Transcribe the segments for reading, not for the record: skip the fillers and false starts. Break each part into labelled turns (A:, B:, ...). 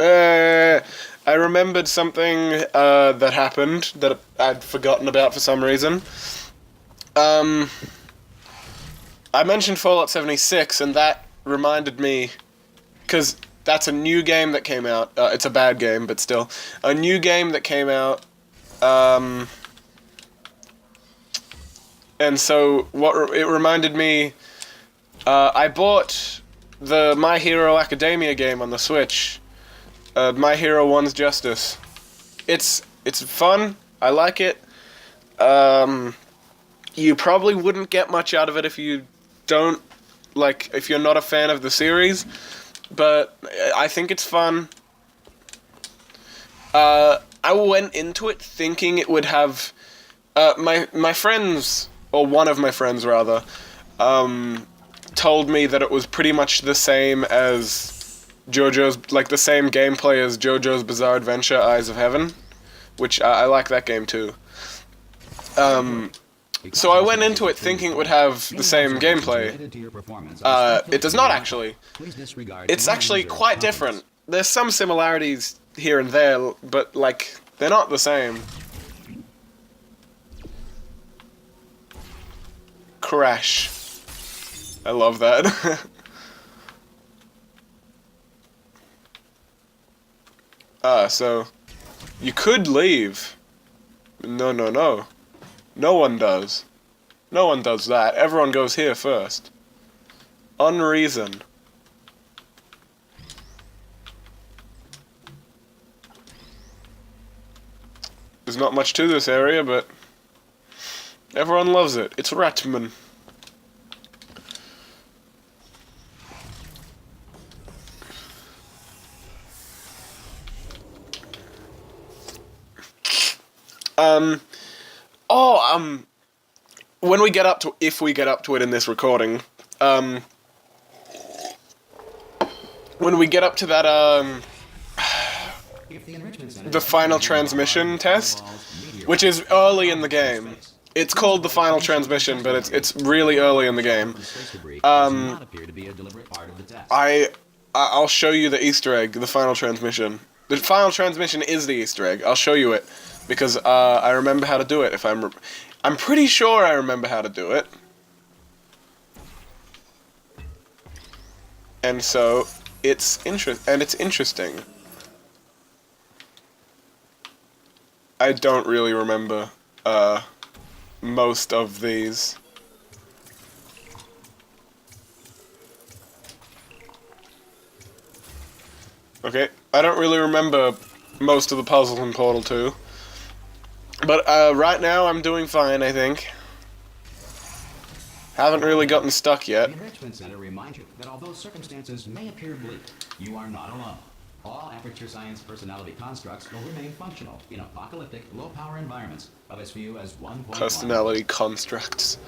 A: I remembered something that happened that I'd forgotten about for some reason. Um, I mentioned Fallout 76, and that reminded me, because that's a new game that came out. It's a bad game, but still. A new game that came out. And so it reminded me, I bought the My Hero Academia game on the Switch. My Hero One's Justice. It's fun. I like it. You probably wouldn't get much out of it if you don't, if you're not a fan of the series, but I think it's fun. I went into it thinking it would have, my friends, or one of my friends rather, told me that it was pretty much the same as JoJo's, the same gameplay as JoJo's Bizarre Adventure Eyes of Heaven, which I like that game too. So I went into it thinking it would have the same gameplay. It does not actually. It's actually quite different. There's some similarities here and there, but, they're not the same. Crash. I love that. So you could leave. No. No one does. No one does that. Everyone goes here first. Unreason. There's not much to this area, but everyone loves it. It's Ratman. When we get up to, if we get up to it in this recording, when we get up to that, the final transmission test, which is early in the game. It's called the final transmission, but it's really early in the game. I'll show you the Easter egg, the final transmission. The final transmission is the Easter egg. I'll show you it because I remember how to do it. I'm pretty sure I remember how to do it. And so it's interesting. I don't really remember most of these. Okay, I don't really remember most of the puzzles in Portal 2. But right now I'm doing fine, I think. Haven't really gotten stuck yet.
B: The Enrichment Center reminds you that although circumstances may appear bleak, you are not alone. All Aperture Science personality constructs will remain functional in apocalyptic, low-power environments of as few as 1.1.
A: Personality constructs.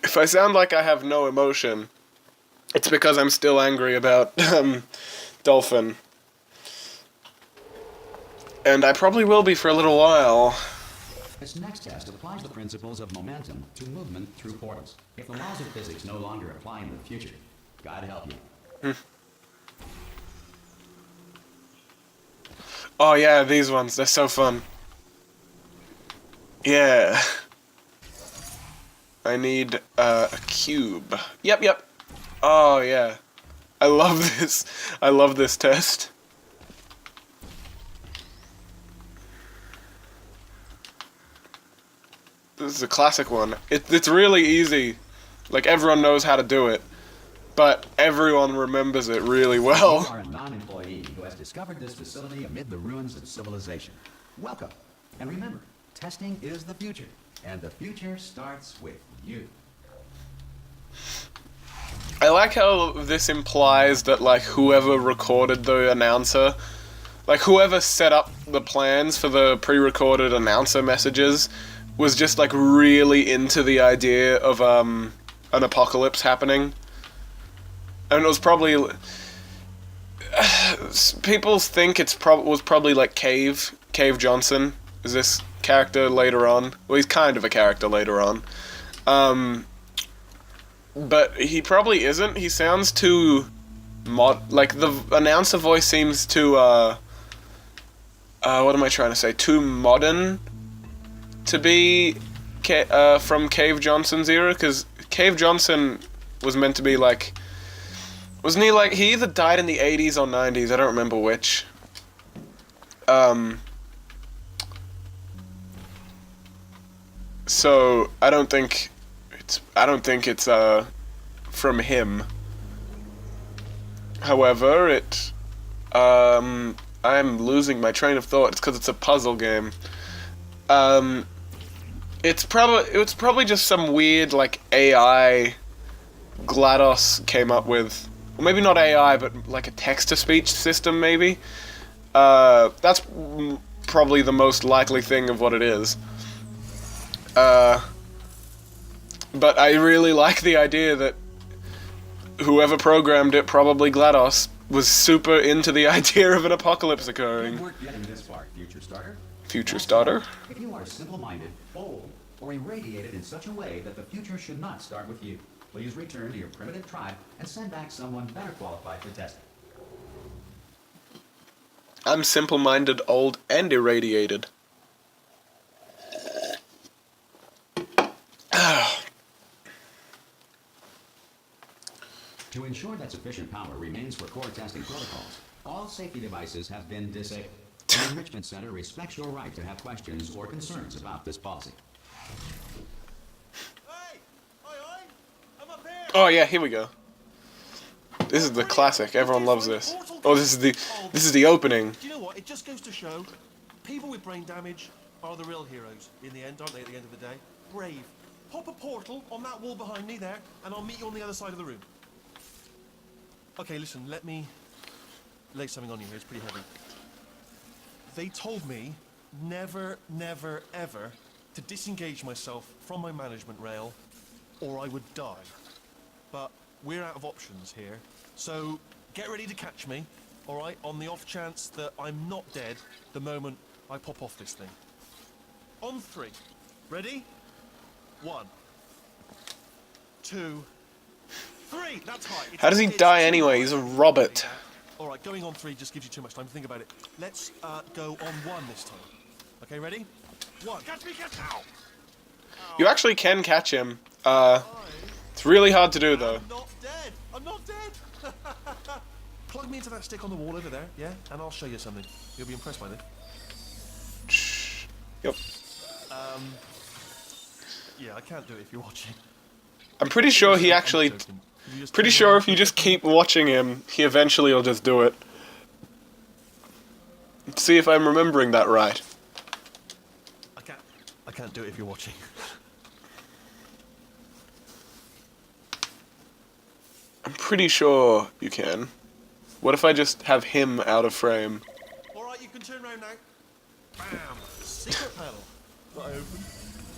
A: If I sound like I have no emotion, it's because I'm still angry about Dolphin. And I probably will be for a little while.
B: This next test applies the principles of momentum to movement through portals. If the laws of physics no longer apply in the future, God help you.
A: Oh yeah, these ones, they're so fun. Yeah. I need a cube. Yep. Oh yeah. I love this. I love this test. This is a classic one. It's really easy. Everyone knows how to do it. But everyone remembers it really well.
B: You are a non-employee who has discovered this facility amid the ruins of civilization. Welcome. And remember, testing is the future. And the future starts with you.
A: I like how this implies that, whoever recorded the announcer, whoever set up the plans for the pre-recorded announcer messages was just, really into the idea of, an apocalypse happening. And it was probably... people think was probably, Cave Johnson, is this character later on. Well, he's kind of a character later on. But he probably isn't. He sounds too like the announcer voice seems too what am I trying to say? Too modern to be from Cave Johnson's era, because Cave Johnson was meant to be like, wasn't he like, he either died in the 80s or 90s, I don't remember which. So I don't think it's from him. However, I'm losing my train of thought. It's because it's a puzzle game. It's probably just some weird like AI GLaDOS came up with, or maybe not AI, but like a text-to-speech system maybe. That's probably the most likely thing of what it is. But I really like the idea that whoever programmed it, probably GLaDOS, was super into the idea of an apocalypse occurring.
B: Good work getting this far, future starter.
A: Future starter?
B: If you are simple-minded, bold, or irradiated in such a way that the future should not start with you, please return to your primitive tribe and send back someone better qualified for testing.
A: I'm simple-minded, old, and irradiated.
B: To ensure that sufficient power remains for core testing protocols, all safety devices have been disabled. The Enrichment Center respects your right to have questions or concerns about this policy.
C: Hey! Oi, oi! I'm up here!
A: Oh yeah, here we go. This is the classic. Everyone loves this. Oh, this is the opening.
C: Do you know what? It just goes to show, people with brain damage are the real heroes in the end, aren't they, at the end of the day? Brave. Pop a portal on that wall behind me there, and I'll meet you on the other side of the room. Okay, listen, let me lay something on you here. It's pretty heavy. They told me never, never, ever to disengage myself from my management rail, or I would die. But we're out of options here, so get ready to catch me, all right, on the off chance that I'm not dead the moment I pop off this thing. On 3. Ready? 1, 2, 3. That's high.
A: How does he die anyway? He's a robot.
C: All right, going on 3 just gives you too much time to think about it. Let's go on 1 this time. Okay, ready? 1. Catch me, catch now!
A: You actually can catch him. It's really hard to do though.
C: I'm not dead. I'm not dead. Plug me into that stick on the wall over there, yeah, and I'll show you something. You'll be impressed by this.
A: Yep.
C: Yeah, I can't do it if you're watching.
A: I'm pretty sure he actually. Pretty sure if you just keep watching him, he eventually will just do it. Let's see if I'm remembering that right.
C: I can't do it if you're watching.
A: I'm pretty sure you can. What if I just have him out of frame?
C: Alright, you can turn around now. Bam! Secret panel. Got open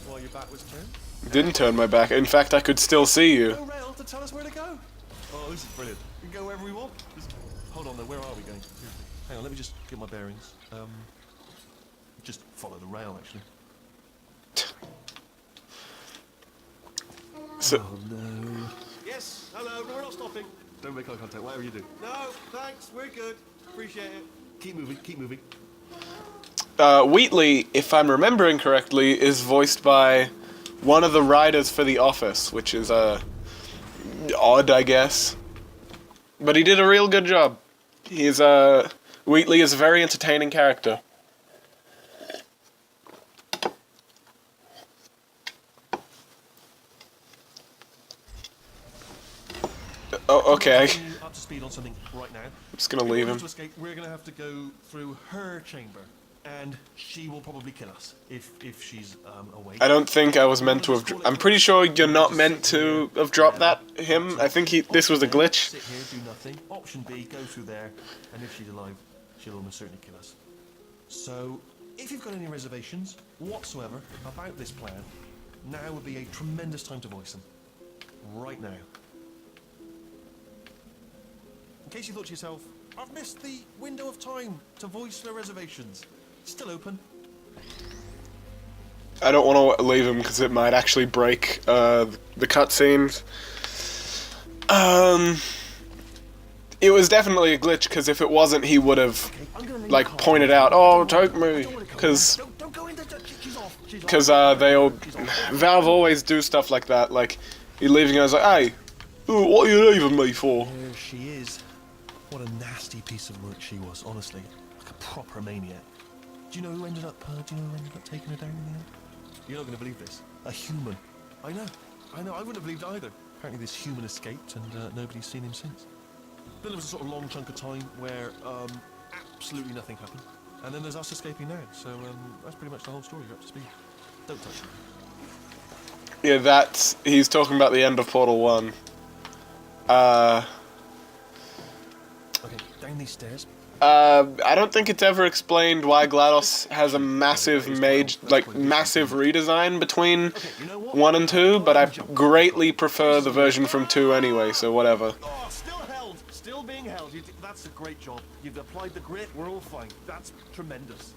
C: while your back was turned.
A: Didn't turn my back. In fact, I could still see you.
C: No rail to tell us where to go. Oh, this is brilliant. We can go wherever we want. Just, hold on though, where are we going? Seriously. Hang on, let me just get my bearings. Just follow the rail actually.
A: So,
C: Oh no. Yes, hello, no, we're not stopping. Don't make eye contact, whatever you do. No, thanks, we're good. Appreciate it. Keep moving, keep moving.
A: Wheatley, if I'm remembering correctly, is voiced by one of the writers for The Office, which is, odd, I guess. But he did a real good job. Wheatley is a very entertaining character. Oh, okay.
C: Up to speed on something right now.
A: I'm just gonna leave him.
C: To escape, we're gonna have to go through her chamber, and she will probably kill us if she's awake.
A: I don't think I was meant to have. I'm pretty sure you're not meant to have dropped him. I think this was a glitch.
C: Sit here, do nothing. Option B, go through there, and if she's alive, she'll almost certainly kill us. So, if you've got any reservations whatsoever about this plan, now would be a tremendous time to voice them. Right now. In case you thought to yourself, I've missed the window of time to voice their reservations. Still open.
A: I don't want to leave him because it might actually break the cutscenes. it was definitely a glitch, because if it wasn't, he would have,
C: Okay, I'm gonna name
A: like,
C: Carl.
A: pointed out, oh, take me,
C: I don't wanna come.
A: because
C: Don't go in there. She's off. She's off.
A: Because they all, Valve always do stuff like that. Like, he leaves and goes like, "Hey, ooh, what are you leaving me for?"
C: There she is. What a nasty piece of work she was, honestly. Like a proper maniac. Do you know who ended up taking her down in the end? You're not going to believe this. A human. I know. I wouldn't have believed either. Apparently this human escaped and nobody's seen him since. Then there was a sort of long chunk of time where absolutely nothing happened. And then there's us escaping now. So that's pretty much the whole story. You're up to speed. Don't touch him.
A: Yeah, he's talking about the end of Portal 1.
C: Okay, down these stairs.
A: I don't think it's ever explained why GLaDOS has a massive massive redesign between
C: Okay, you know what?
A: 1 and 2, but I greatly prefer the version from 2 anyway, so whatever.
C: Oh, still held. Still being held. That's a great job. You've applied the grit. We're all fine. That's tremendous.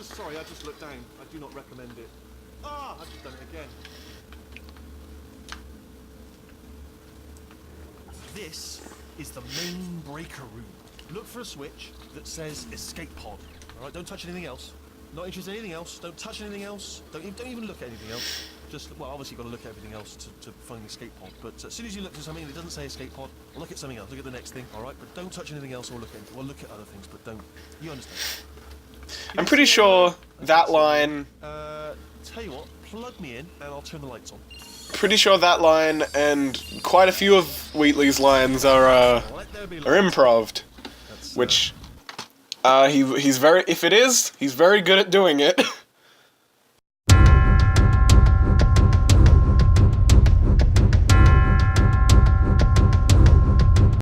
C: Sorry, I just looked down. I do not recommend it. I've just done it again. This is the main breaker room. Look for a switch that says escape pod. All right, don't touch anything else. Not interested in anything else. Don't touch anything else. Don't even look at anything else. Just, well, obviously you've got to look at everything else to find the escape pod. But as soon as you look for something that doesn't say escape pod, look at something else. Look at the next thing, all right? But don't touch anything else or look at anything. Well, look at other things, but don't. You understand?
A: I'm pretty sure that line...
C: Tell you what, plug me in and I'll turn the lights on.
A: Pretty sure that line and quite a few of Wheatley's lines are improv'd, which he's very, if it is, he's very good at doing it.